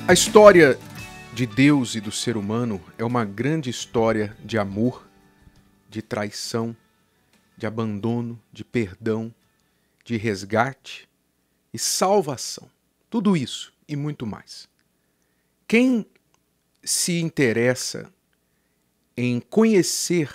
A história de Deus e do ser humano é uma grande história de amor, de traição, de abandono, de perdão, de resgate e salvação. Tudo isso e muito mais. Quem se interessa em conhecer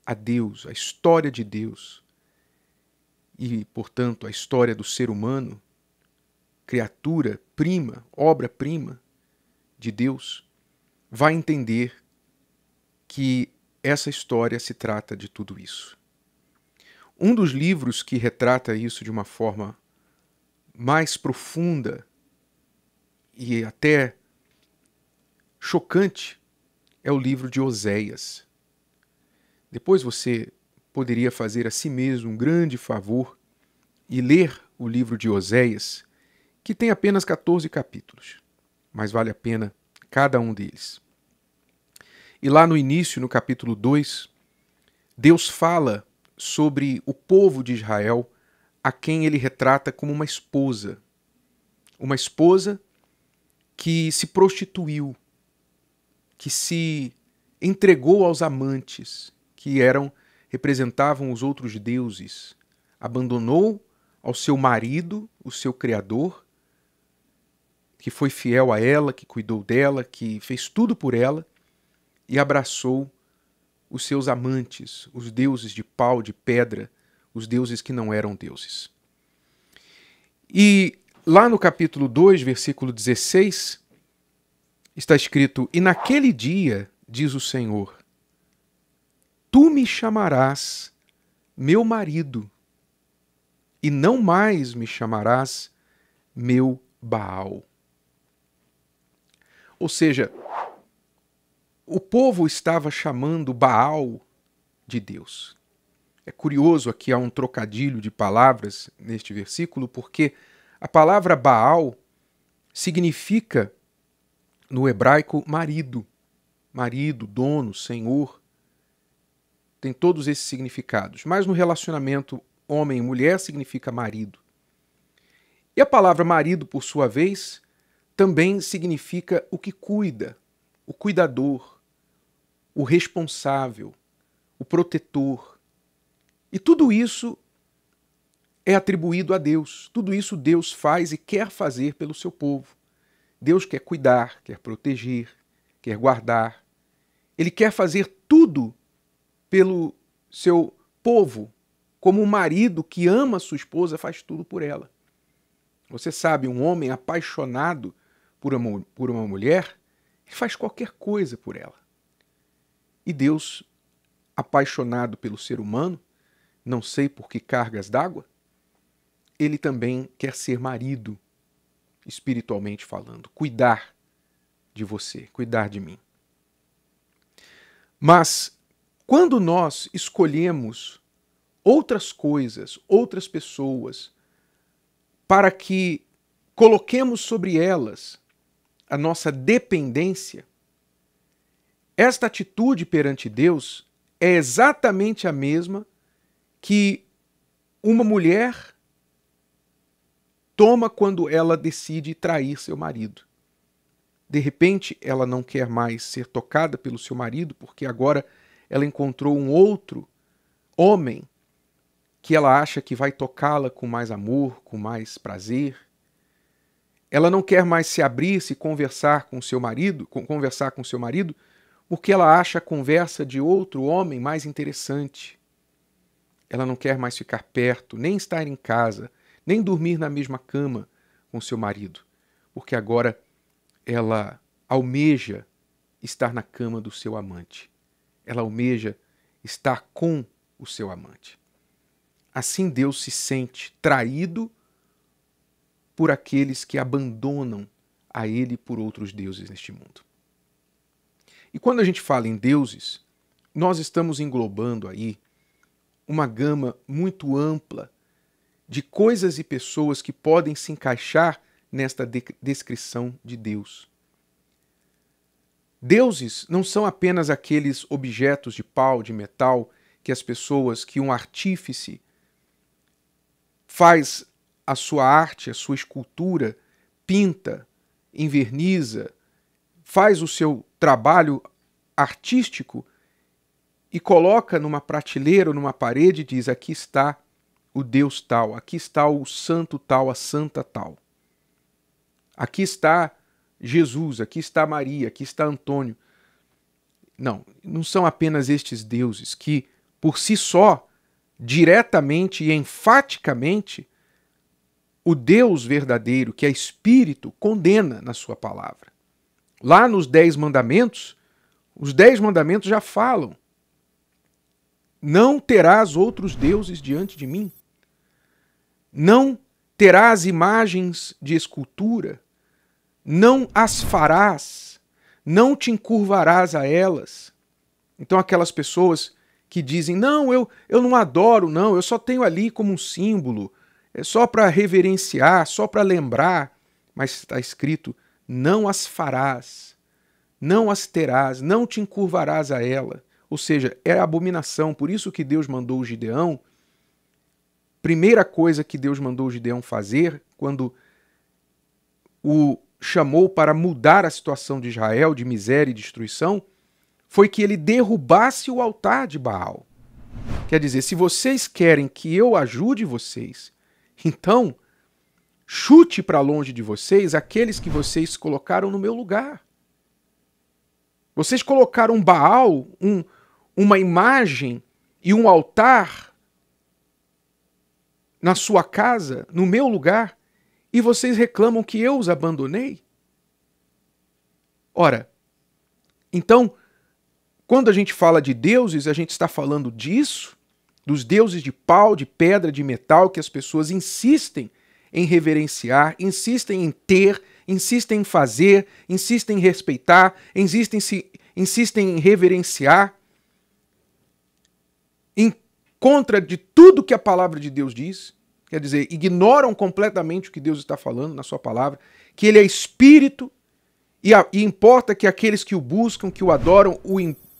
a Deus, a história de Deus e, portanto, a história do ser humano, criatura prima, obra-prima de Deus, vai entender que essa história se trata de tudo isso. Um dos livros que retrata isso de uma forma mais profunda e até chocante é o livro de Oséias. Depois você poderia fazer a si mesmo um grande favor e ler o livro de Oséias, que tem apenas 14 capítulos, mas vale a pena cada um deles. E lá no início, no capítulo 2, Deus fala sobre o povo de Israel, a quem ele retrata como uma esposa que se prostituiu, que se entregou aos amantes, que representavam os outros deuses, abandonou ao seu marido, o seu criador, que foi fiel a ela, que cuidou dela, que fez tudo por ela, e abraçou os seus amantes, os deuses de pau, de pedra, os deuses que não eram deuses. E lá no capítulo 2, versículo 16, está escrito: "E naquele dia, diz o Senhor, tu me chamarás meu marido, e não mais me chamarás meu Baal." Ou seja, o povo estava chamando Baal de Deus. É curioso, aqui há um trocadilho de palavras neste versículo, porque a palavra Baal significa, no hebraico, marido. Marido, dono, senhor. Tem todos esses significados. Mas no relacionamento homem e mulher significa marido. E a palavra marido, por sua vez, também significa o que cuida, o cuidador, o responsável, o protetor. E tudo isso é atribuído a Deus. Tudo isso Deus faz e quer fazer pelo seu povo. Deus quer cuidar, quer proteger, quer guardar. Ele quer fazer tudo pelo seu povo, como um marido que ama sua esposa faz tudo por ela. Você sabe, um homem apaixonado por uma mulher, ele faz qualquer coisa por ela. E Deus, apaixonado pelo ser humano, não sei por que cargas d'água, ele também quer ser marido, espiritualmente falando, cuidar de você, cuidar de mim. Mas quando nós escolhemos outras coisas, outras pessoas, para que coloquemos sobre elas a nossa dependência, esta atitude perante Deus é exatamente a mesma que uma mulher toma quando ela decide trair seu marido. De repente, ela não quer mais ser tocada pelo seu marido, porque agora ela encontrou um outro homem que ela acha que vai tocá-la com mais amor, com mais prazer. Ela não quer mais se abrir, se conversar com seu marido, porque ela acha a conversa de outro homem mais interessante. Ela não quer mais ficar perto, nem estar em casa, nem dormir na mesma cama com seu marido, porque agora ela almeja estar na cama do seu amante. Ela almeja estar com o seu amante. Assim Deus se sente traído por aqueles que abandonam a Ele por outros deuses neste mundo. E quando a gente fala em deuses, nós estamos englobando aí uma gama muito ampla de coisas e pessoas que podem se encaixar nesta descrição de Deus. Deuses não são apenas aqueles objetos de pau, de metal, que um artífice faz a sua arte, a sua escultura, pinta inverniza, faz o seu trabalho artístico e coloca numa prateleira ou numa parede e diz: aqui está o Deus tal, aqui está o santo tal, a santa tal. Aqui está Jesus, aqui está Maria, aqui está Antônio. Não são apenas estes deuses que, por si só, diretamente e enfaticamente, o Deus verdadeiro, que é Espírito, condena na sua palavra. Lá nos 10 mandamentos, os 10 mandamentos já falam: não terás outros deuses diante de mim. Não terás imagens de escultura. Não as farás. Não te encurvarás a elas. Então aquelas pessoas que dizem: não, eu não adoro, não, eu só tenho ali como um símbolo, é só para reverenciar, só para lembrar. Mas está escrito: não as farás, não as terás, não te encurvarás a ela. Ou seja, é abominação. Por isso que Deus mandou o Gideão, primeira coisa que Deus mandou o Gideão fazer, quando o chamou para mudar a situação de Israel, de miséria e destruição, foi que ele derrubasse o altar de Baal. Quer dizer, se vocês querem que eu ajude vocês, então chute para longe de vocês aqueles que vocês colocaram no meu lugar. Vocês colocaram Baal, uma imagem e um altar na sua casa, no meu lugar, e vocês reclamam que eu os abandonei? Ora, então, quando a gente fala de deuses, a gente está falando disso, dos deuses de pau, de pedra, de metal, que as pessoas insistem em reverenciar, insistem em ter, insistem em fazer, insistem em respeitar, insistem em reverenciar, em contra de tudo que a palavra de Deus diz. Quer dizer, ignoram completamente o que Deus está falando na sua palavra, que ele é espírito, e importa que aqueles que o buscam, que o adoram,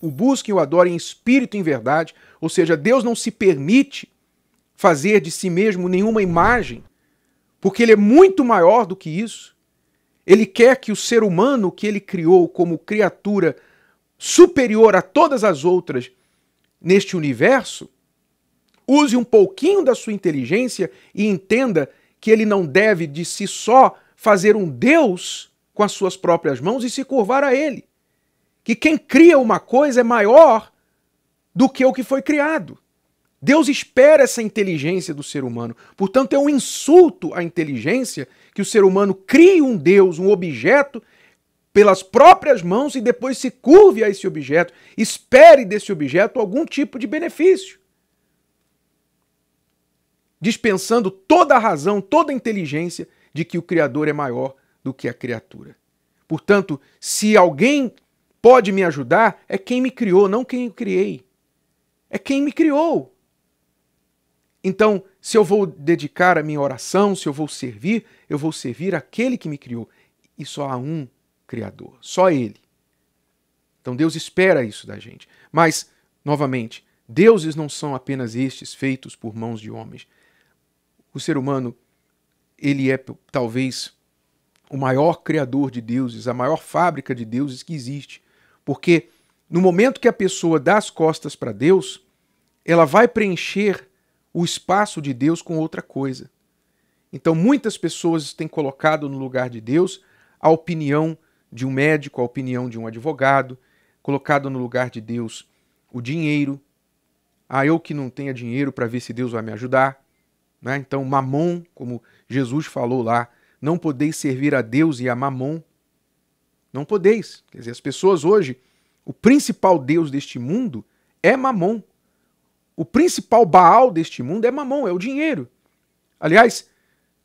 o busquem e o adorem em espírito e em verdade. Ou seja, Deus não se permite fazer de si mesmo nenhuma imagem, porque ele é muito maior do que isso. Ele quer que o ser humano que ele criou como criatura superior a todas as outras neste universo, use um pouquinho da sua inteligência e entenda que ele não deve de si só fazer um Deus com as suas próprias mãos e se curvar a ele. Que quem cria uma coisa é maior do que o que foi criado. Deus espera essa inteligência do ser humano. Portanto, é um insulto à inteligência que o ser humano crie um Deus, um objeto, pelas próprias mãos e depois se curve a esse objeto, espere desse objeto algum tipo de benefício, dispensando toda a razão, toda a inteligência de que o Criador é maior do que a criatura. Portanto, se alguém pode me ajudar, é quem me criou, não quem eu criei. É quem me criou. Então, se eu vou dedicar a minha oração, se eu vou servir aquele que me criou. E só há um Criador, só Ele. Então Deus espera isso da gente. Mas, novamente, deuses não são apenas estes feitos por mãos de homens. O ser humano, ele é talvez o maior criador de deuses, a maior fábrica de deuses que existe. Porque no momento que a pessoa dá as costas para Deus, ela vai preencher o espaço de Deus com outra coisa. Então muitas pessoas têm colocado no lugar de Deus a opinião de um médico, a opinião de um advogado, colocado no lugar de Deus o dinheiro. Eu que não tenho dinheiro para ver se Deus vai me ajudar. Né? Então Mamon, como Jesus falou lá, não podeis servir a Deus e a Mamon. Não podeis. Quer dizer, as pessoas hoje, o principal Deus deste mundo é Mamon. O principal Baal deste mundo é Mamon, é o dinheiro. Aliás,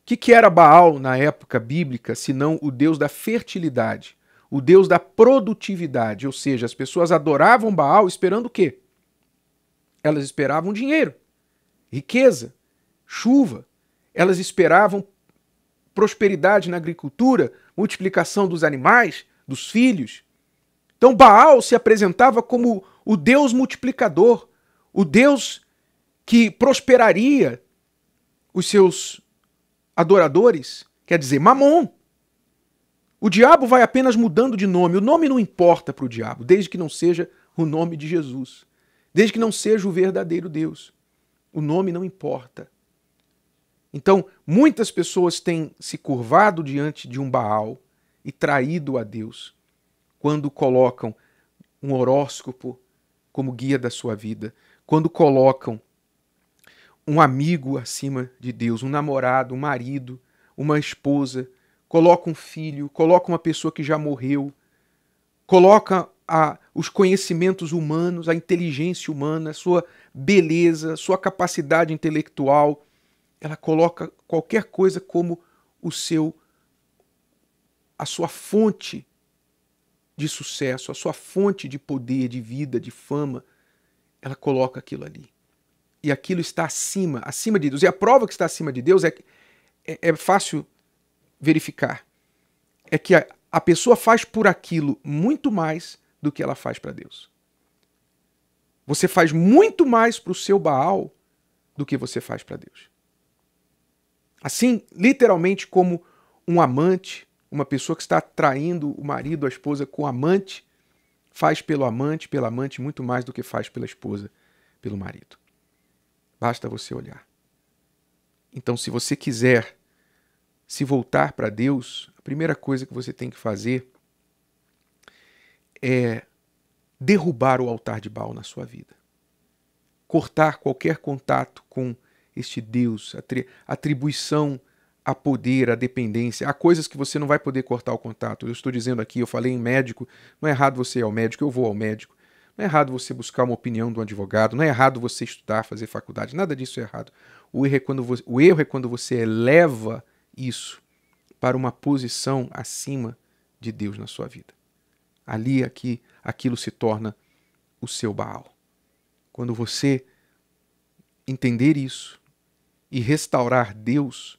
o que era Baal na época bíblica, senão o Deus da fertilidade, o Deus da produtividade? Ou seja, as pessoas adoravam Baal esperando o quê? Elas esperavam dinheiro, riqueza, chuva. Elas esperavam prosperidade na agricultura, multiplicação dos animais, dos filhos. Então Baal se apresentava como o Deus multiplicador, o Deus que prosperaria os seus adoradores, quer dizer, Mamon. O diabo vai apenas mudando de nome. O nome não importa para o diabo, desde que não seja o nome de Jesus. Desde que não seja o verdadeiro Deus. O nome não importa. Então, muitas pessoas têm se curvado diante de um Baal e traído a Deus quando colocam um horóscopo como guia da sua vida, quando colocam um amigo acima de Deus, um namorado, um marido, uma esposa, coloca um filho, coloca uma pessoa que já morreu, coloca os conhecimentos humanos, a inteligência humana, a sua beleza, sua capacidade intelectual. Ela coloca qualquer coisa como a sua fonte de sucesso, a sua fonte de poder, de vida, de fama. Ela coloca aquilo ali. E aquilo está acima de Deus. E a prova que está acima de Deus é fácil verificar. É que a pessoa faz por aquilo muito mais do que ela faz para Deus. Você faz muito mais para o seu Baal do que você faz para Deus. Assim, literalmente como um amante, uma pessoa que está traindo o marido, a esposa com o amante, faz pela amante muito mais do que faz pela esposa, pelo marido. Basta você olhar. Então, se você quiser se voltar para Deus, a primeira coisa que você tem que fazer é derrubar o altar de Baal na sua vida. Cortar qualquer contato com este Deus, atribuição a poder, a dependência. Há coisas que você não vai poder cortar o contato. Eu estou dizendo aqui, eu falei em médico, não é errado você ir ao médico, eu vou ao médico. Não é errado você buscar uma opinião do advogado, não é errado você estudar, fazer faculdade, nada disso é errado. O erro é quando você eleva isso para uma posição acima de Deus na sua vida. Ali, aquilo se torna o seu Baal. Quando você entender isso e restaurar Deus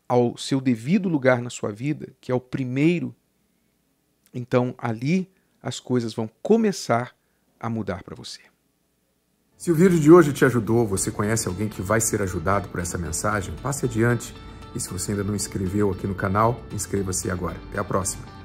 ao seu devido lugar na sua vida, que é o primeiro, então ali as coisas vão começar a mudar para você. Se o vídeo de hoje te ajudou, você conhece alguém que vai ser ajudado por essa mensagem, passe adiante. E se você ainda não inscreveu aqui no canal, inscreva-se agora. Até a próxima.